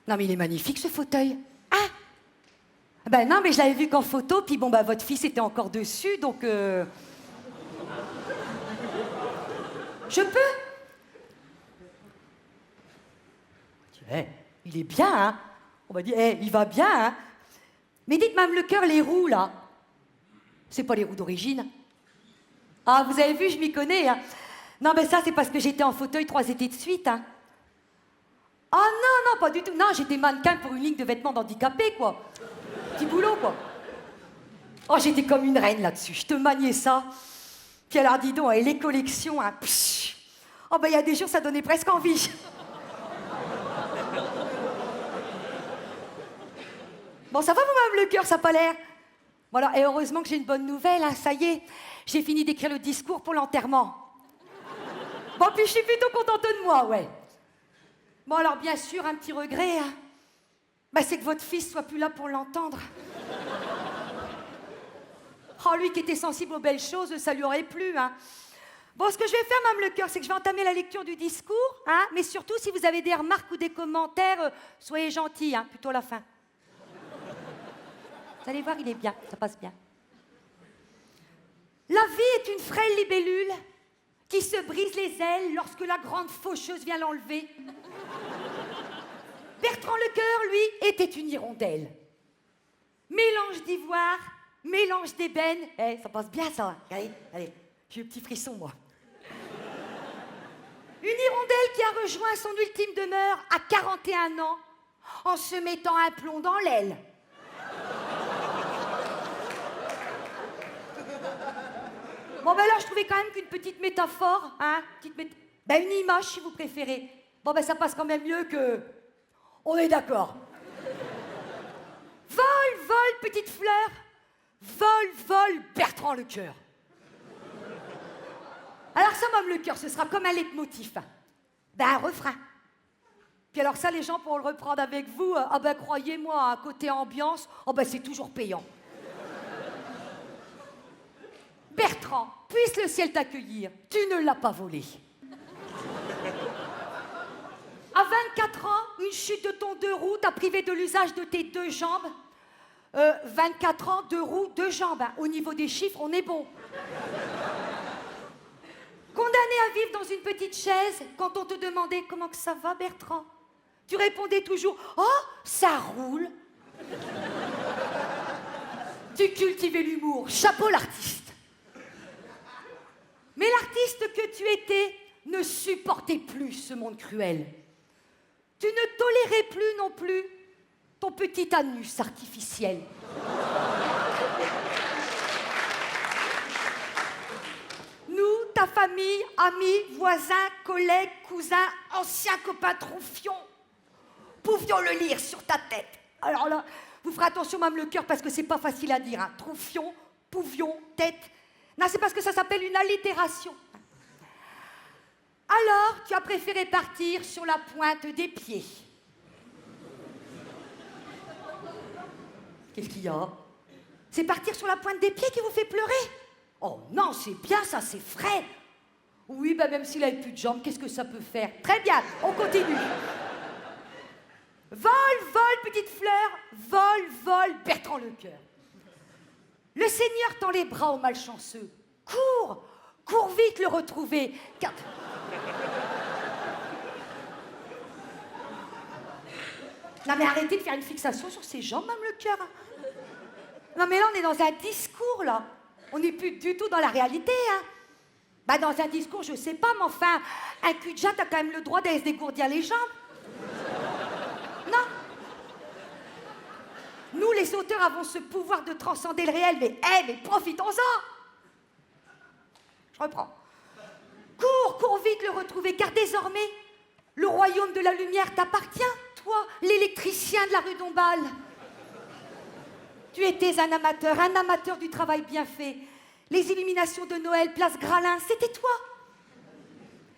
Non, mais il est magnifique, ce fauteuil. Ah! Ben non, mais je l'avais vu qu'en photo, puis bon, bah, votre fils était encore dessus, donc... Je peux? Eh, il est bien, hein? On m'a dit, il va bien, hein? Mais dites, Mme Lecoeur, les roues, là, c'est pas les roues d'origine. Ah, vous avez vu, je m'y connais, hein? Non, mais ça, c'est parce que j'étais en fauteuil 3 étés de suite, hein? Ah non, non, pas du tout. Non, j'étais mannequin pour une ligne de vêtements d'handicapés, quoi. Petit boulot, quoi. Oh, j'étais comme une reine là-dessus. Je te maniais ça. Puis alors, dis donc, et les collections, hein, psh. Oh, ben, il y a des jours, ça donnait presque envie. Bon, ça va, vous, Mme Lecoeur, ça n'a pas l'air? Voilà, et heureusement que j'ai une bonne nouvelle, hein, ça y est. J'ai fini d'écrire le discours pour l'enterrement. Bon, puis je suis plutôt contente de moi, ouais. Bon, alors, bien sûr, un petit regret, hein. Bah, c'est que votre fils soit plus là pour l'entendre. Oh, lui qui était sensible aux belles choses, ça lui aurait plu, hein. Bon, ce que je vais faire, Mme Lecoeur, c'est que je vais entamer la lecture du discours, hein, mais surtout, si vous avez des remarques ou des commentaires, soyez gentils, hein, plutôt à la fin. Vous allez voir, il est bien, ça passe bien. La vie est une frêle libellule qui se brise les ailes lorsque la grande faucheuse vient l'enlever. Bertrand Lecoeur, lui, était une hirondelle. Mélange d'ivoire, mélange d'ébène. Eh, ça passe bien, ça. Allez, allez, j'ai eu un petit frisson, moi. Une hirondelle qui a rejoint son ultime demeure à 41 ans en se mettant un plomb dans l'aile. Bon, ben là, je trouvais quand même qu'une petite métaphore, hein, ben, une image, si vous préférez. Bon, ben, ça passe quand même mieux que... On est d'accord. Vole, vole, petite fleur. Vole, vole, Bertrand Lecoeur. Alors ça, Mme Lecoeur, ce sera comme un leitmotiv. Ben, un refrain. Puis alors ça, les gens pourront le reprendre avec vous. Ah ben, croyez-moi, à côté ambiance, oh ben, c'est toujours payant. Bertrand, puisse le ciel t'accueillir, tu ne l'as pas volé. À 24 ans, une chute de ton 2 roues t'a privé de l'usage de tes 2 jambes. 24 ans, 2 roues, 2 jambes. Hein. Au niveau des chiffres, on est bon. Condamné à vivre dans une petite chaise, quand on te demandait comment que ça va, Bertrand, tu répondais toujours « Oh, ça roule !» Tu cultivais l'humour, chapeau l'artiste. Mais l'artiste que tu étais ne supportait plus ce monde cruel. Tu ne tolérais plus non plus ton petit anus artificiel. Nous, ta famille, amis, voisins, collègues, cousins, anciens copains troufions, pouvions le lire sur ta tête. Alors là, vous ferez attention, Mme Lecoeur, parce que c'est pas facile à dire. Hein. Troufions, pouvions, tête. Non, c'est parce que ça s'appelle une allitération. Alors, tu as préféré partir sur la pointe des pieds. Qu'est-ce qu'il y a? C'est partir sur la pointe des pieds qui vous fait pleurer? Oh non, c'est bien ça, c'est frais. Oui, ben même s'il n'avait plus de jambes, qu'est-ce que ça peut faire? Très bien, on continue. Vole, vole, petite fleur, vole, vole, Bertrand Lecoeur. Le Seigneur tend les bras aux malchanceux. Cours, cours vite le retrouver, car... Non mais arrêtez de faire une fixation sur ses jambes, Mme Lecoeur. Non mais là, on est dans un discours, là. On n'est plus du tout dans la réalité, hein. Bah dans un discours, je sais pas, mais enfin, un cul-de-jatte a quand même le droit d'aller se dégourdir les jambes. Non. Nous, les auteurs, avons ce pouvoir de transcender le réel, mais profitons-en. Je reprends. Cours, cours vite le retrouver, car désormais, le royaume de la lumière t'appartient, toi, l'électricien de la rue Dombasle. Tu étais un amateur du travail bien fait. Les illuminations de Noël, place Gralin, c'était toi.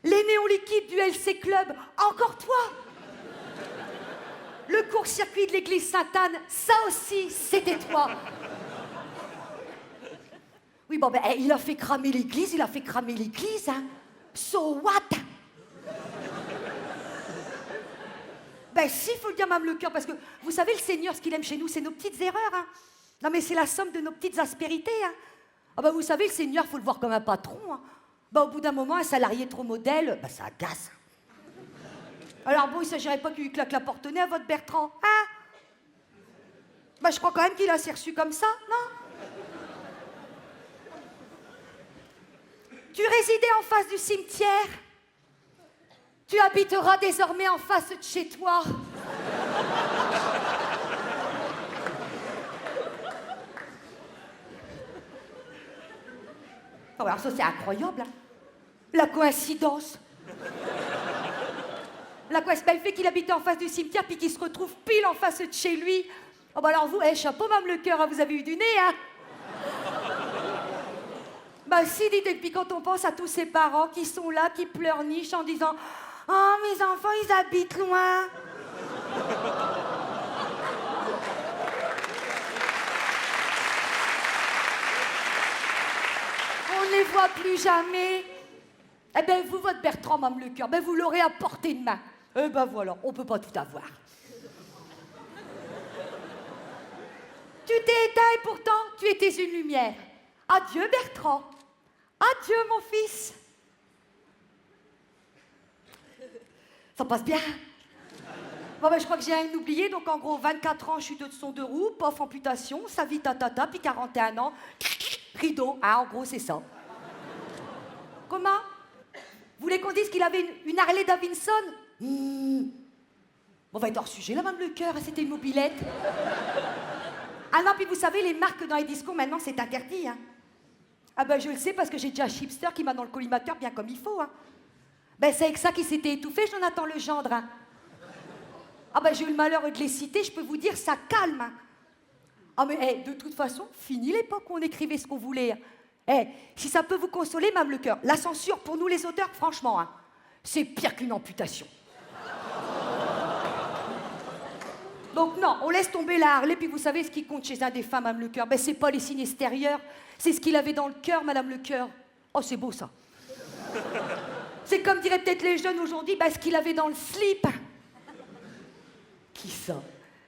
Les néons liquides du LC Club, encore toi. Le court-circuit de l'église Sainte-Anne, ça aussi, c'était toi. Oui, bon, ben, il a fait cramer l'église, hein. So what? Ben, Ben si, faut le dire, Mme Le Cœur, parce que vous savez, le Seigneur, ce qu'il aime chez nous, c'est nos petites erreurs. Hein. Non, mais c'est la somme de nos petites aspérités. Hein. Ah ben vous savez, le Seigneur, faut le voir comme un patron. Hein. Ben, au bout d'un moment, un salarié trop modèle, ben ça agace. Alors bon, il ne s'agirait pas qu'il lui claque la porte au nez à votre Bertrand, hein? Ben je crois quand même qu'il a assez reçu comme ça, non? Tu résidais en face du cimetière. Tu habiteras désormais en face de chez toi. Oh, alors ça, c'est incroyable. Hein. La coïncidence. La coïncidence, ben, le fait qu'il habitait en face du cimetière puis qu'il se retrouve pile en face de chez lui. Oh, ben alors vous, chapeau, Mme Le Cœur, hein, vous avez eu du nez, hein? Bah si, dites, et puis quand on pense à tous ces parents qui sont là, qui pleurnichent en disant « Oh, mes enfants, ils habitent loin !» On ne les voit plus jamais. Eh bien, vous, votre Bertrand, Mme Le Cœur, ben vous l'aurez à portée de main. Eh ben voilà, on ne peut pas tout avoir. Tu t'es éteint et pourtant, tu étais une lumière. Adieu, Bertrand. Adieu, mon fils. Ça passe bien. Bon, ben, je crois que j'ai rien oublié. Donc, en gros, 24 ans, chute de son 2 roues, pof, amputation, sa vie tatata, puis 41 ans, rideau. Ah, en gros, c'est ça. Comment? Vous voulez qu'on dise qu'il avait une Harley Davidson? Bon, on va être hors sujet, là, Mme Le Cœur, c'était une mobilette. Ah non, puis vous savez, les marques dans les discos, maintenant, c'est interdit, hein. Ah ben, je le sais, parce que j'ai déjà un chipster qui m'a dans le collimateur bien comme il faut, hein. Ben, c'est avec ça qu'il s'était étouffé, Jonathan Legendre, hein. Ah ben, j'ai eu le malheur de les citer, je peux vous dire, ça calme, hein. Ah mais, de toute façon, fini l'époque où on écrivait ce qu'on voulait. Si ça peut vous consoler, Mme Le Cœur, la censure, pour nous les auteurs, franchement, hein, c'est pire qu'une amputation. Donc non, on laisse tomber la Harley, puis vous savez ce qui compte chez un des femmes, Mme Le Cœur, ben c'est pas les signes extérieurs, c'est ce qu'il avait dans le cœur, Madame Le Cœur. Oh, c'est beau ça. C'est comme diraient peut-être les jeunes aujourd'hui, ben ce qu'il avait dans le slip. Qui ça?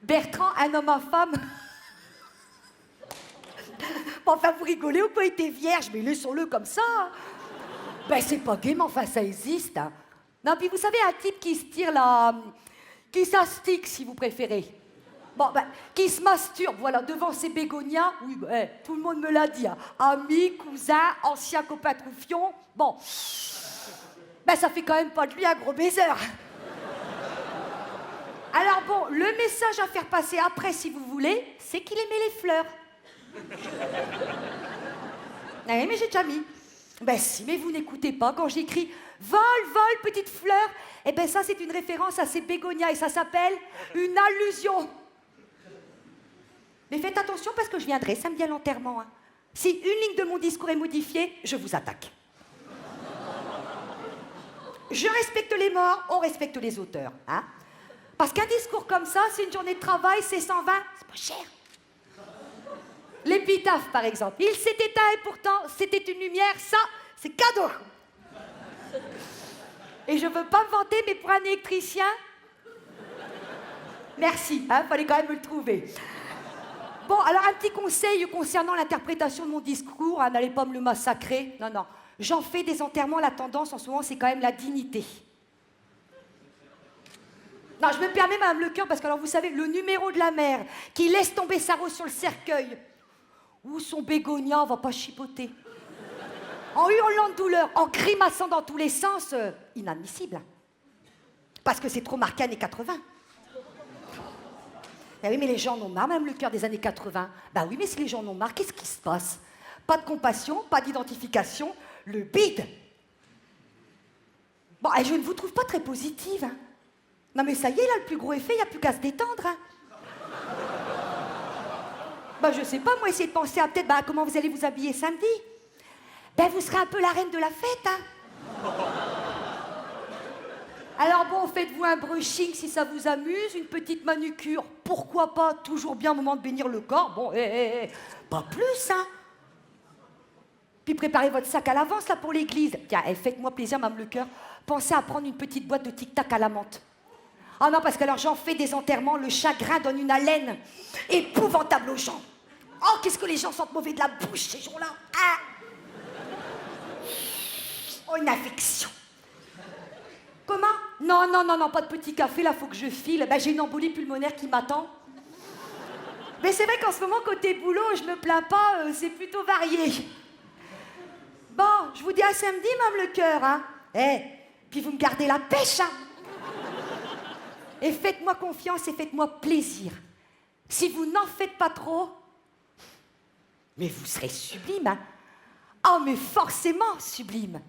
Bertrand, un homme à femme. Bon, enfin, vous rigolez ou quoi, il était vierge, mais laissons-le comme ça. Ben c'est pas gay, mais enfin, ça existe. Hein. Non, puis vous savez, un type qui se tire la... qui s'astique, si vous préférez. Bon, ben, qui se masturbe, voilà, devant ses bégonias. Oui, ben, tout le monde me l'a dit. Hein. Ami, cousin, ancien copain troufion. Bon. Ben, ça fait quand même pas de lui un gros baiser. Alors bon, le message à faire passer après, si vous voulez, c'est qu'il aimait les fleurs. Oui, mais j'ai déjà mis. Ben si, mais vous n'écoutez pas quand j'écris « Vol, vol, petite fleur », eh ben ça, c'est une référence à ces bégonias et ça s'appelle une allusion. Mais faites attention parce que je viendrai samedi à l'enterrement. Hein. Si une ligne de mon discours est modifiée, je vous attaque. Je respecte les morts, on respecte les auteurs. Hein. Parce qu'un discours comme ça, c'est une journée de travail, c'est 120, c'est pas cher. L'épitaphe, par exemple. Il s'est éteint et pourtant, c'était une lumière, ça, c'est cadeau. Et je veux pas me vanter, mais pour un électricien, merci, hein, fallait quand même me le trouver. Bon, alors un petit conseil concernant l'interprétation de mon discours, hein, n'allez pas me le massacrer. Non, non. J'en fais des enterrements, la tendance en ce moment, c'est quand même la dignité. Non, je me permets, Mme Le Cœur, parce que, alors, vous savez, le numéro de la mère qui laisse tomber sa rose sur le cercueil, ou son bégonia, on va pas chipoter. En hurlant de douleur, en grimaçant dans tous les sens, inadmissible. Parce que c'est trop marqué années 80. Ben oui, mais les gens en ont marre, Mme Le Cœur, des années 80. Ben oui, mais si les gens en ont marre, qu'est-ce qui se passe? Pas de compassion, pas d'identification, le bide. Bon, je ne vous trouve pas très positive. Hein. Non, mais ça y est, là, le plus gros effet, il n'y a plus qu'à se détendre. Hein. Ben, je sais pas, moi, essayez de penser à peut-être comment vous allez vous habiller samedi. Ben, vous serez un peu la reine de la fête, hein. Alors bon, faites-vous un brushing si ça vous amuse, une petite manucure, pourquoi pas, toujours bien au moment de bénir le corps, bon, pas plus, hein. Puis préparez votre sac à l'avance, là, pour l'église. Tiens, faites-moi plaisir, Mme Le Cœur, pensez à prendre une petite boîte de tic-tac à la menthe. Ah non, parce que alors j'en fais des enterrements, le chagrin donne une haleine épouvantable aux gens. Oh, qu'est-ce que les gens sentent mauvais de la bouche ces jours-là. Ah. Oh, une infection. Comment? Non, non, non, non, pas de petit café, là, faut que je file. Ben, j'ai une embolie pulmonaire qui m'attend. Mais c'est vrai qu'en ce moment, côté boulot, je me plains pas, c'est plutôt varié. Bon, je vous dis à samedi, Mme Lecoeur, hein. Puis vous me gardez la pêche, hein. Et faites-moi confiance et faites-moi plaisir. Si vous n'en faites pas trop, mais vous serez sublime, hein. Oh, mais forcément sublime.